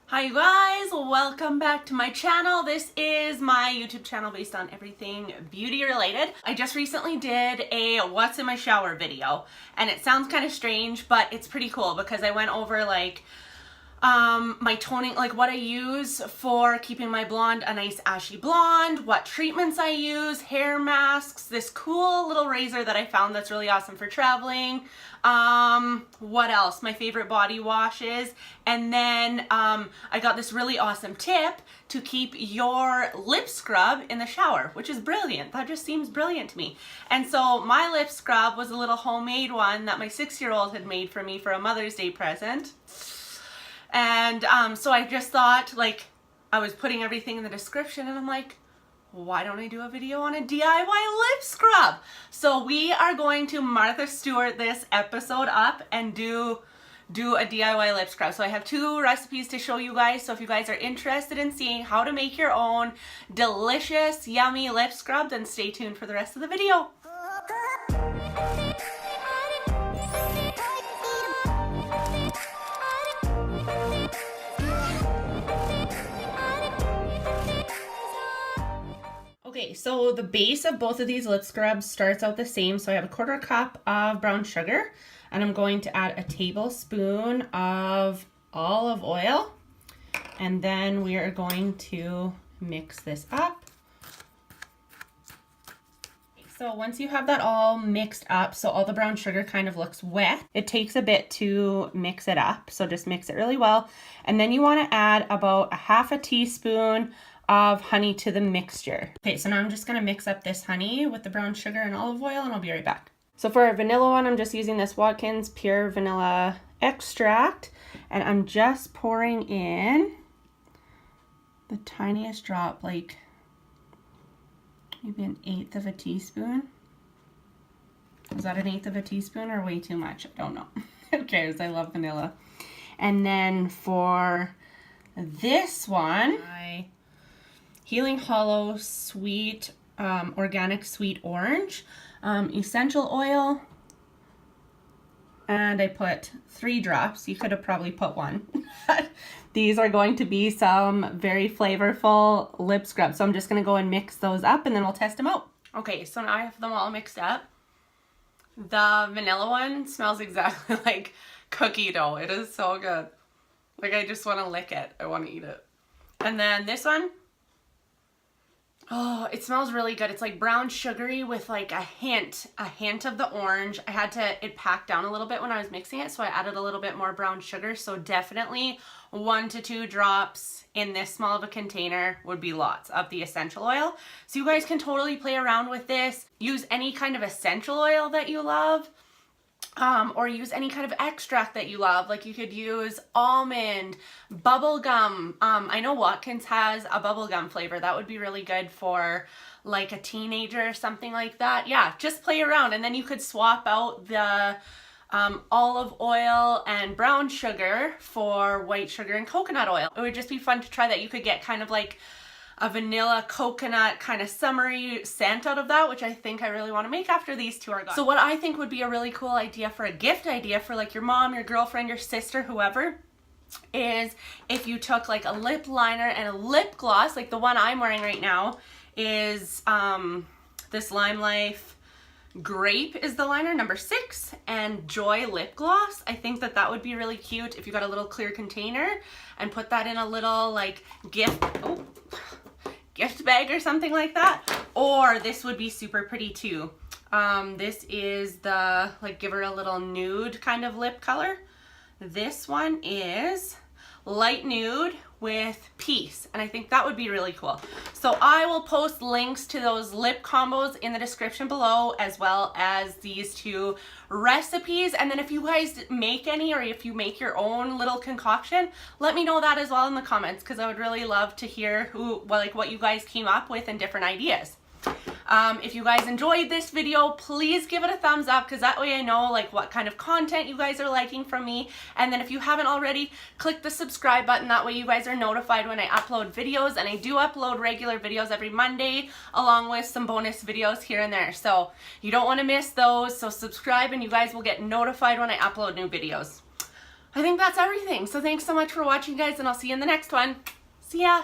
Hi you guys, welcome back to my channel. This is my YouTube channel based on everything beauty related. I just recently did a what's in my shower video and it sounds kind of strange, but it's pretty cool because I went over like my toning, like what I use for keeping my blonde a nice ashy blonde, what treatments I use, hair masks, this cool little razor that I found that's really awesome for traveling, what else, my favorite body washes, and then I got this really awesome tip to keep your lip scrub in the shower, which is brilliant. That just seems brilliant to me. And so my lip scrub was a little homemade one that my 6-year-old had made for me for a Mother's Day present. And so I just thought, like, I was putting everything in the description and I'm like, why don't I do a video on a DIY lip scrub? So we are going to Martha Stewart this episode up and do a DIY lip scrub. So I have 2 recipes to show you guys. So if you guys are interested in seeing how to make your own delicious, yummy lip scrub, then stay tuned for the rest of the video. Okay, so the base of both of these lip scrubs starts out the same. So I have a 1/4 cup of brown sugar and I'm going to add a tablespoon of olive oil. And then we are going to mix this up. So once you have that all mixed up, so all the brown sugar kind of looks wet, it takes a bit to mix it up. So just mix it really well. And then you want to add about a 1/2 teaspoon of honey to the mixture. Okay, so now I'm just gonna mix up this honey with the brown sugar and olive oil and I'll be right back. So for our vanilla one, I'm just using this Watkins Pure Vanilla Extract and I'm just pouring in the tiniest drop, like maybe 1/8 teaspoon. Is that 1/8 teaspoon or way too much? I don't know. Who cares? I love vanilla. And then for this one, Healing Hollow Sweet Organic Sweet Orange essential oil, and I put 3 drops. You could have probably put 1. These are going to be some very flavorful lip scrubs, so I'm just going to go and mix those up and then we'll test them out. Okay, so now I have them all mixed up. The vanilla one smells exactly like cookie dough. It is so good. Like, I just want to lick it. I want to eat it. And then this one, oh, it smells really good. It's like brown sugary with like a hint of the orange. I had it packed down a little bit when I was mixing it, so I added a little bit more brown sugar. So definitely 1 to 2 drops in this small of a container would be lots of the essential oil. So you guys can totally play around with this. Use any kind of essential oil that you love. Or use any kind of extract that you love. Like you could use almond, bubblegum. I know Watkins has a bubblegum flavor. That would be really good for like a teenager or something like that. Yeah, just play around. And then you could swap out the olive oil and brown sugar for white sugar and coconut oil. It would just be fun to try that. You could get kind of like a vanilla coconut kind of summery scent out of that, which I think I really want to make after these 2 are gone. So what I think would be a really cool idea for a gift idea for like your mom, your girlfriend, your sister, whoever, is if you took like a lip liner and a lip gloss, like the one I'm wearing right now is this Lime Life Grape is the liner, number 6, and Joy lip gloss. I think that would be really cute if you got a little clear container and put that in a little like gift bag or something like that. Or this would be super pretty too. This is the, like, give her a little nude kind of lip color. This one is light nude with peace, and I think that would be really cool. So I will post links to those lip combos in the description below, as well as these 2 recipes. And then if you guys make any, or if you make your own little concoction, let me know that as well in the comments, because I would really love to hear what you guys came up with and different ideas. If you guys enjoyed this video, please give it a thumbs up, because that way I know like what kind of content you guys are liking from me. And then if you haven't already, click the subscribe button. That way you guys are notified when I upload videos, and I do upload regular videos every Monday along with some bonus videos here and there. So you don't want to miss those. So subscribe and you guys will get notified when I upload new videos. I think that's everything. So thanks so much for watching, guys, and I'll see you in the next one. See ya.